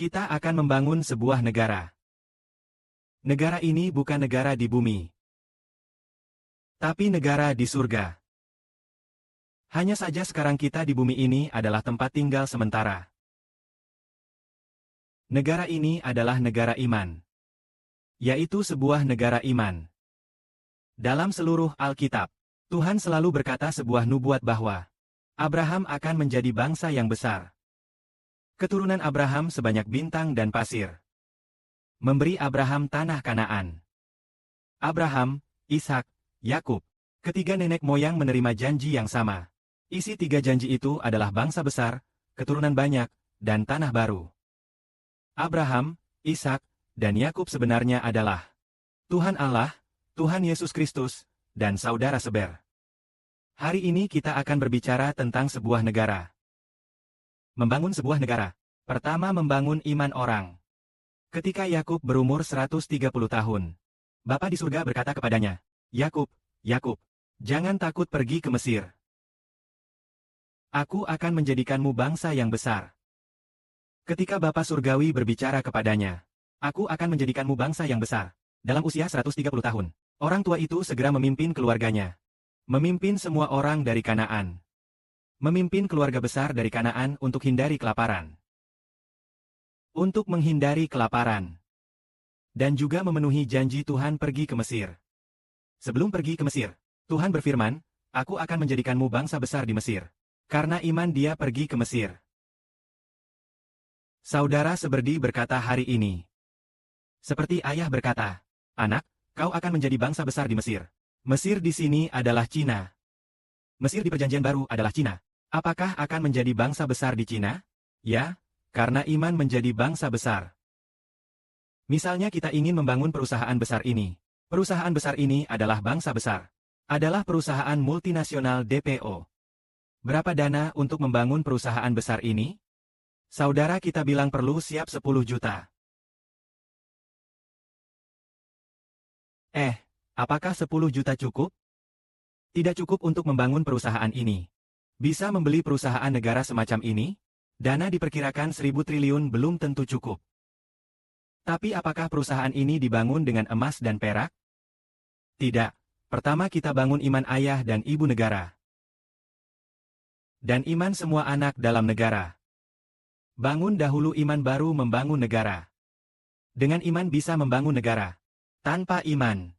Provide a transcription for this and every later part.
Kita akan membangun sebuah negara. Negara ini bukan negara di bumi, tapi negara di surga. Hanya saja sekarang kita di bumi ini adalah tempat tinggal sementara. Negara ini adalah negara iman, yaitu sebuah negara iman. Dalam seluruh Alkitab, Tuhan selalu berkata sebuah nubuat bahwa Abraham akan menjadi bangsa yang besar. Keturunan Abraham sebanyak bintang dan pasir. Memberi Abraham tanah Kanaan. Abraham, Ishak, Yakub, ketiga nenek moyang menerima janji yang sama. Isi tiga janji itu adalah bangsa besar, keturunan banyak, dan tanah baru. Abraham, Ishak, dan Yakub sebenarnya adalah Tuhan Allah, Tuhan Yesus Kristus, dan saudara seber. Hari ini kita akan berbicara tentang sebuah negara. Membangun sebuah negara. Pertama, membangun iman orang. Ketika Yakub berumur 130 tahun, Bapa di surga berkata kepadanya, "Yakub, Yakub, jangan takut pergi ke Mesir. Aku akan menjadikanmu bangsa yang besar." Ketika Bapa surgawi berbicara kepadanya, "Aku akan menjadikanmu bangsa yang besar," dalam usia 130 tahun, orang tua itu segera memimpin keluarganya. Memimpin semua orang dari Kanaan. Memimpin keluarga besar dari Kanaan untuk hindari kelaparan. Untuk menghindari kelaparan. Dan juga memenuhi janji Tuhan pergi ke Mesir. Sebelum pergi ke Mesir, Tuhan berfirman, "Aku akan menjadikanmu bangsa besar di Mesir." Karena iman dia pergi ke Mesir. Saudara Seberdi berkata hari ini. Seperti ayah berkata, "Anak, kau akan menjadi bangsa besar di Mesir." Mesir di sini adalah Cina. Mesir di Perjanjian Baru adalah Cina. Apakah akan menjadi bangsa besar di Cina? Ya, karena iman menjadi bangsa besar. Misalnya kita ingin membangun perusahaan besar ini. Perusahaan besar ini adalah bangsa besar. Adalah perusahaan multinasional DPO. Berapa dana untuk membangun perusahaan besar ini? Saudara kita bilang perlu siap 10 juta. Apakah 10 juta cukup? Tidak cukup untuk membangun perusahaan ini. Bisa membeli perusahaan negara semacam ini? Dana diperkirakan 1.000 triliun belum tentu cukup. Tapi apakah perusahaan ini dibangun dengan emas dan perak? Tidak. Pertama kita bangun iman ayah dan ibu negara. Dan iman semua anak dalam negara. Bangun dahulu iman baru membangun negara. Dengan iman bisa membangun negara. Tanpa iman.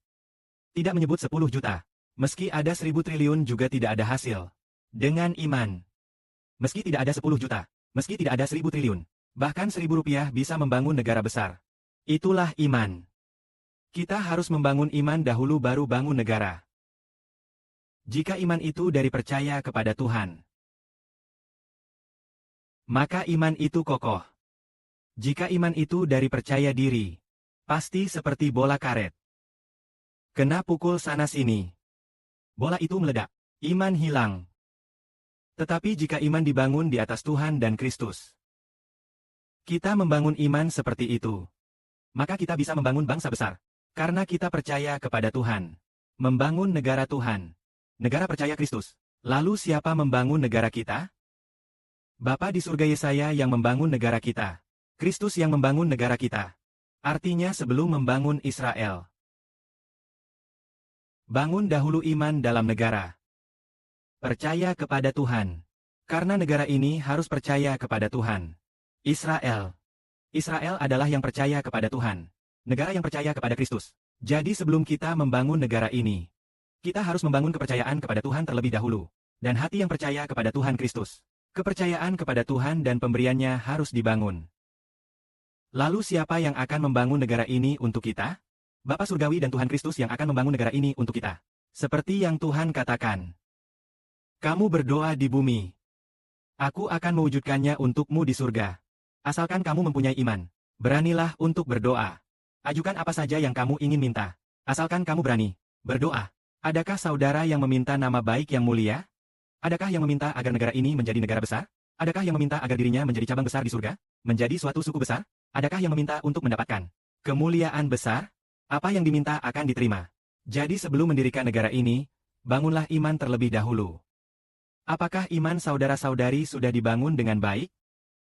Tidak menyebut 10 juta. Meski ada 1.000 triliun juga tidak ada hasil. Dengan iman. Meski tidak ada 10 juta. Meski tidak ada 1.000 triliun. Bahkan 1.000 rupiah bisa membangun negara besar. Itulah iman. Kita harus membangun iman dahulu baru bangun negara. Jika iman itu dari percaya kepada Tuhan, maka iman itu kokoh. Jika iman itu dari percaya diri, pasti seperti bola karet. Kena pukul sana-sini. Bola itu meledak. Iman hilang. Tetapi jika iman dibangun di atas Tuhan dan Kristus, kita membangun iman seperti itu, maka kita bisa membangun bangsa besar. Karena kita percaya kepada Tuhan. Membangun negara Tuhan. Negara percaya Kristus. Lalu siapa membangun negara kita? Bapa di surga Yesaya yang membangun negara kita. Kristus yang membangun negara kita. Artinya sebelum membangun Israel. Bangun dahulu iman dalam negara. Percaya kepada Tuhan. Karena negara ini harus percaya kepada Tuhan. Israel. Israel adalah yang percaya kepada Tuhan. Negara yang percaya kepada Kristus. Jadi sebelum kita membangun negara ini, kita harus membangun kepercayaan kepada Tuhan terlebih dahulu. Dan hati yang percaya kepada Tuhan Kristus. Kepercayaan kepada Tuhan dan pemberiannya harus dibangun. Lalu siapa yang akan membangun negara ini untuk kita? Bapa Surgawi dan Tuhan Kristus yang akan membangun negara ini untuk kita. Seperti yang Tuhan katakan. Kamu berdoa di bumi. Aku akan mewujudkannya untukmu di surga. Asalkan kamu mempunyai iman. Beranilah untuk berdoa. Ajukan apa saja yang kamu ingin minta. Asalkan kamu berani. Berdoa. Adakah saudara yang meminta nama baik yang mulia? Adakah yang meminta agar negara ini menjadi negara besar? Adakah yang meminta agar dirinya menjadi cabang besar di surga? Menjadi suatu suku besar? Adakah yang meminta untuk mendapatkan kemuliaan besar? Apa yang diminta akan diterima. Jadi sebelum mendirikan negara ini, bangunlah iman terlebih dahulu. Apakah iman saudara-saudari sudah dibangun dengan baik?